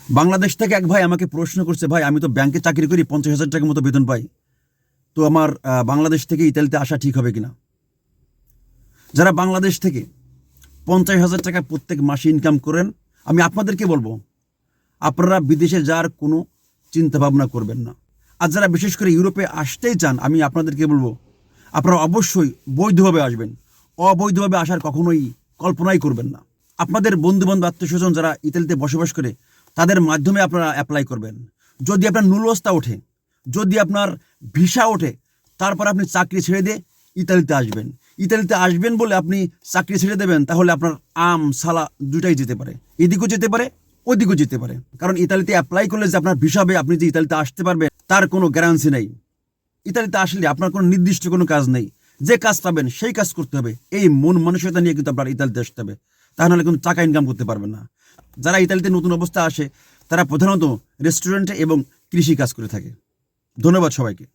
বাংলাদেশ থেকে এক ভাই আমাকে প্রশ্ন করছে, ভাই আমি তো ব্যাংকে চাকরি করি, 50,000 টাকার মতো বেতন পাই, তো আমার বাংলাদেশ থেকে ইতালিতে আসা ঠিক হবে কিনা। যারা বাংলাদেশ থেকে 50,000 টাকা প্রত্যেক মাসে ইনকাম করেন, আমি আপনাদেরকে বলবো আপনারা বিদেশে যাওয়ার কোনো চিন্তা ভাবনা করবেন না। আর যারা বিশেষ করে ইউরোপে আসতেই চান, আমি আপনাদেরকে বলবো আপনারা অবশ্যই বৈধভাবে আসবেন। অবৈধভাবে আসার কখনোই কল্পনাই করবেন না। আপনাদের বন্ধুবান্ধব আত্মীয়স্বজন যারা ইতালিতে বসবাস করে তাদের মাধ্যমে আপনারা অ্যাপ্লাই করবেন। যদি আপনার নুলস্তা ওঠে, যদি আপনার ভিসা ওঠে, তারপর আপনি চাকরি ছেড়ে দিয়ে ইতালিতে আসবেন। ইতালিতে আসবেন বলে আপনি চাকরি ছেড়ে দেবেন, তাহলে আপনার আম সালা দুটাই যেতে পারে, এদিকেও যেতে পারে ওদিকেও যেতে পারে। কারণ ইতালিতে অ্যাপ্লাই করলে যে আপনার ভিসা হবে, আপনি যে ইতালিতে আসতে পারবেন তার কোনো গ্যারান্টি নেই। ইতালিতে আসলে আপনার কোনো নির্দিষ্ট কোনো কাজ নেই, যে কাজ পাবেন সেই কাজ করতে হবে। এই মন মানসিকতা নিয়ে কিন্তু আপনার ইতালিতে আসতে হবে, তাহলে কিন্তু টাকা ইনকাম করতে পারবেন না। যারা ইতালিতে নতুন অবস্থা আসে তারা প্রধানত রেস্টুরেন্টে এবং কৃষি কাজ করে থাকে। ধন্যবাদ সবাইকে।